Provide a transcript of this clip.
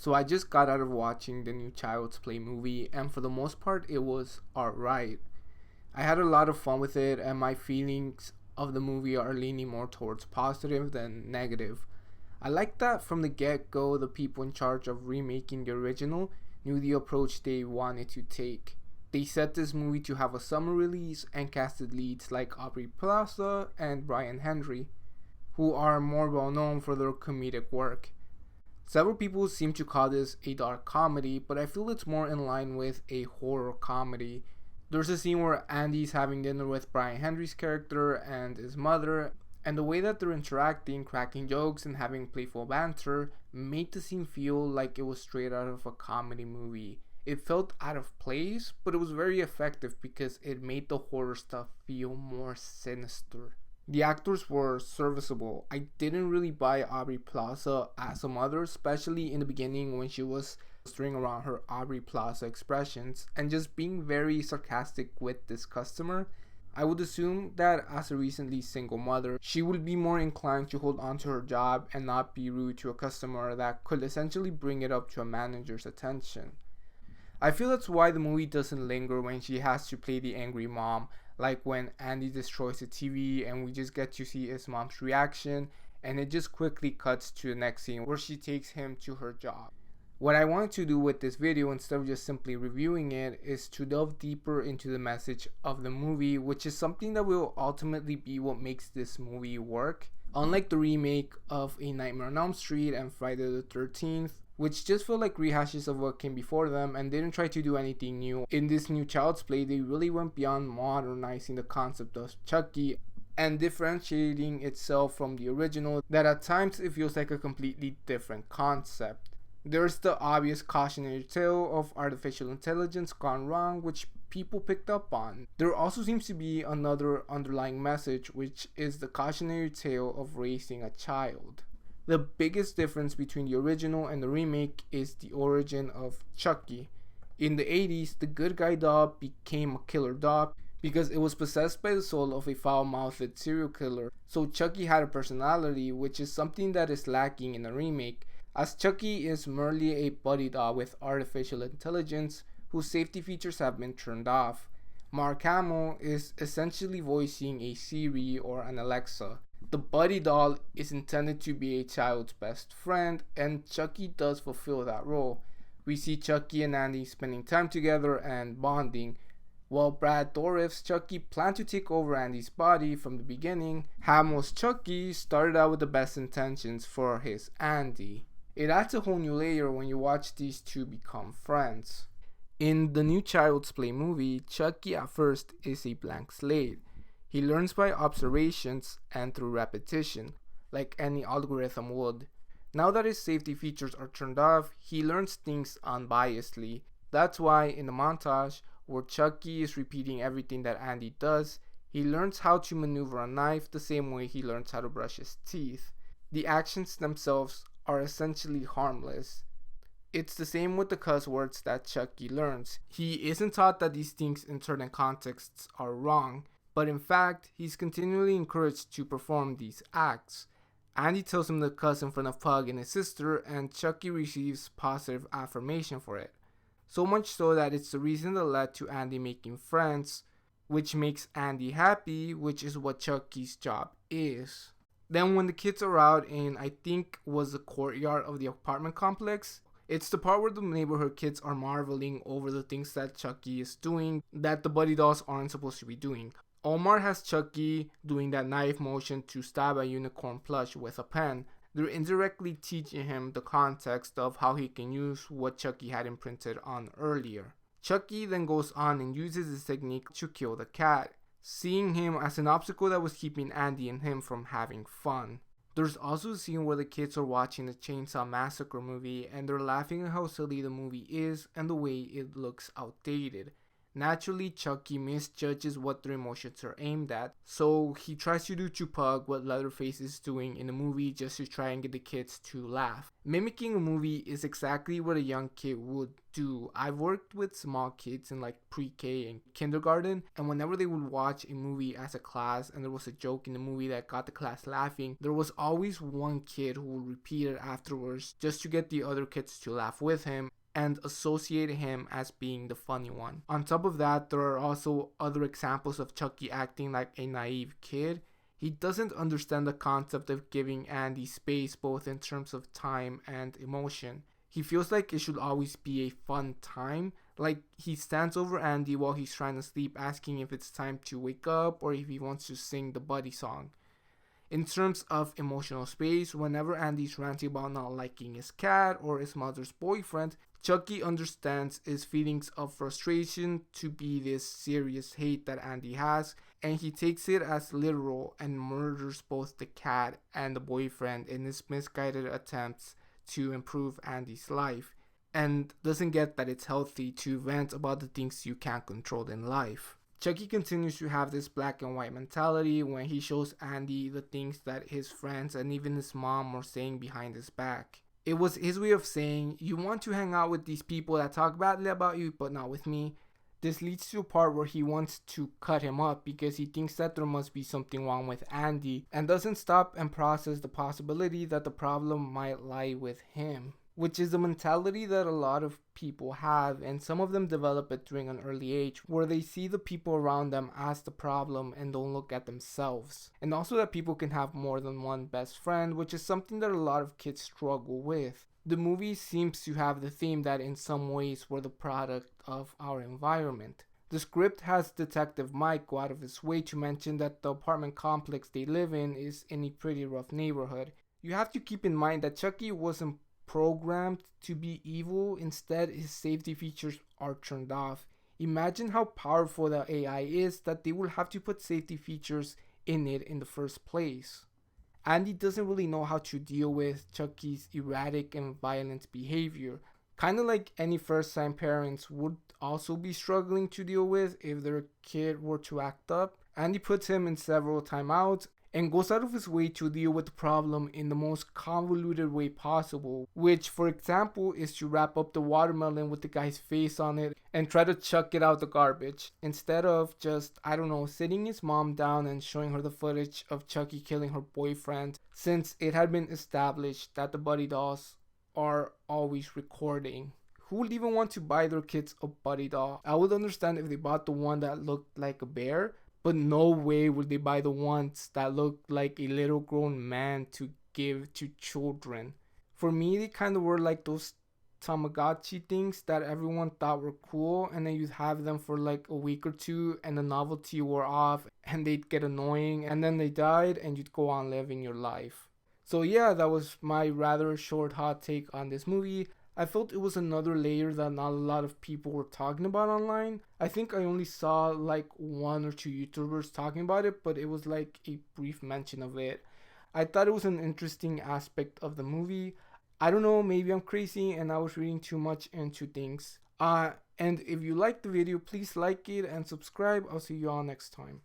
So I just got out of watching the new Child's Play movie, and for the most part, it was alright. I had a lot of fun with it, and my feelings of the movie are leaning more towards positive than negative. I like that from the get go, the people in charge of remaking the original knew the approach they wanted to take. They set this movie to have a summer release and casted leads like Aubrey Plaza and Brian Henry, who are more well known for their comedic work. Several people seem to call this a dark comedy, but I feel it's more in line with a horror comedy. There's a scene where Andy's having dinner with Brian Henry's character and his mother, and the way that they're interacting, cracking jokes, and having playful banter made the scene feel like it was straight out of a comedy movie. It felt out of place, but it was very effective because it made the horror stuff feel more sinister. The actors were serviceable. I didn't really buy Aubrey Plaza as a mother, especially in the beginning when she was string around her Aubrey Plaza expressions and just being very sarcastic with this customer. I would assume that as a recently single mother, she would be more inclined to hold on to her job and not be rude to a customer that could essentially bring it up to a manager's attention. I feel that's why the movie doesn't linger when she has to play the angry mom, like when Andy destroys the TV and we just get to see his mom's reaction, and it just quickly cuts to the next scene where she takes him to her job. What I wanted to do with this video, instead of just simply reviewing it, is to delve deeper into the message of the movie, which is something that will ultimately be what makes this movie work. Unlike the remake of A Nightmare on Elm Street and Friday the 13th, which just felt like rehashes of what came before them and didn't try to do anything new, in this new Child's Play, they really went beyond modernizing the concept of Chucky and differentiating itself from the original, that at times it feels like a completely different concept. There's the obvious cautionary tale of artificial intelligence gone wrong, which people picked up on. There also seems to be another underlying message, which is the cautionary tale of raising a child. The biggest difference between the original and the remake is the origin of Chucky. In the 80s, the good guy doll became a killer doll because it was possessed by the soul of a foul-mouthed serial killer. So Chucky had a personality, which is something that is lacking in the remake, as Chucky is merely a Buddi Doll with artificial intelligence whose safety features have been turned off. Mark Hamill is essentially voicing a Siri or an Alexa. The Buddi Doll is intended to be a child's best friend, and Chucky does fulfill that role. We see Chucky and Andy spending time together and bonding. While Brad Dourif's Chucky planned to take over Andy's body from the beginning, Hamill's Chucky started out with the best intentions for his Andy. It adds a whole new layer when you watch these two become friends. In the new Child's Play movie, Chucky at first is a blank slate. He learns by observations and through repetition, like any algorithm would. Now that his safety features are turned off, he learns things unbiasedly. That's why in the montage, where Chucky is repeating everything that Andy does, he learns how to maneuver a knife the same way he learns how to brush his teeth. The actions themselves are essentially harmless. It's the same with the cuss words that Chucky learns. He isn't taught that these things in certain contexts are wrong, but in fact, he's continually encouraged to perform these acts. Andy tells him to cuss in front of Pug and his sister, and Chucky receives positive affirmation for it. So much so that it's the reason that led to Andy making friends, which makes Andy happy, which is what Chucky's job is. Then when the kids are out in, I think was the courtyard of the apartment complex, it's the part where the neighborhood kids are marveling over the things that Chucky is doing that the Buddi Dolls aren't supposed to be doing. Omar has Chucky doing that knife motion to stab a unicorn plush with a pen. They're indirectly teaching him the context of how he can use what Chucky had imprinted on earlier. Chucky then goes on and uses this technique to kill the cat, seeing him as an obstacle that was keeping Andy and him from having fun. There's also a scene where the kids are watching the Chainsaw Massacre movie and they're laughing at how silly the movie is and the way it looks outdated. Naturally, Chucky misjudges what their emotions are aimed at, so he tries to do Chupug what Leatherface is doing in the movie just to try and get the kids to laugh. Mimicking a movie is exactly what a young kid would do. I've worked with small kids in like pre-K and kindergarten, and whenever they would watch a movie as a class and there was a joke in the movie that got the class laughing, there was always one kid who would repeat it afterwards just to get the other kids to laugh with him and associate him as being the funny one. On top of that, there are also other examples of Chucky acting like a naive kid. He doesn't understand the concept of giving Andy space both in terms of time and emotion. He feels like it should always be a fun time. Like he stands over Andy while he's trying to sleep, asking if it's time to wake up or if he wants to sing the Buddy song. In terms of emotional space, whenever Andy's ranting about not liking his cat or his mother's boyfriend, Chucky understands his feelings of frustration to be this serious hate that Andy has, and he takes it as literal and murders both the cat and the boyfriend in his misguided attempts to improve Andy's life, and doesn't get that it's healthy to vent about the things you can't control in life. Chucky continues to have this black and white mentality when he shows Andy the things that his friends and even his mom were saying behind his back. It was his way of saying, you want to hang out with these people that talk badly about you, but not with me. This leads to a part where he wants to cut him up because he thinks that there must be something wrong with Andy and doesn't stop and process the possibility that the problem might lie with him, which is the mentality that a lot of people have, and some of them develop it during an early age where they see the people around them as the problem and don't look at themselves. And also that people can have more than one best friend, which is something that a lot of kids struggle with. The movie seems to have the theme that in some ways we're the product of our environment. The script has Detective Mike go out of his way to mention that the apartment complex they live in is in a pretty rough neighborhood. You have to keep in mind that Chucky wasn't programmed to be evil. Instead, his safety features are turned off. Imagine how powerful the AI is that they will have to put safety features in it in the first place. Andy doesn't really know how to deal with Chucky's erratic and violent behavior, kind of like any first-time parents would also be struggling to deal with if their kid were to act up. Andy puts him in several timeouts and goes out of his way to deal with the problem in the most convoluted way possible, which for example is to wrap up the watermelon with the guy's face on it and try to chuck it out the garbage, instead of just, sitting his mom down and showing her the footage of Chucky killing her boyfriend, since it had been established that the Buddi Dolls are always recording. Who would even want to buy their kids a Buddi Doll? I would understand if they bought the one that looked like a bear, but no way would they buy the ones that looked like a little grown man to give to children. For me, they kind of were like those Tamagotchi things that everyone thought were cool, and then you'd have them for like a week or two and the novelty wore off and they'd get annoying and then they died and you'd go on living your life. So yeah, that was my rather short hot take on this movie. I felt it was another layer that not a lot of people were talking about online. I think I only saw like one or two YouTubers talking about it, but it was like a brief mention of it. I thought it was an interesting aspect of the movie. I don't know, maybe I'm crazy and I was reading too much into things. And if you liked the video, please like it and subscribe. I'll see you all next time.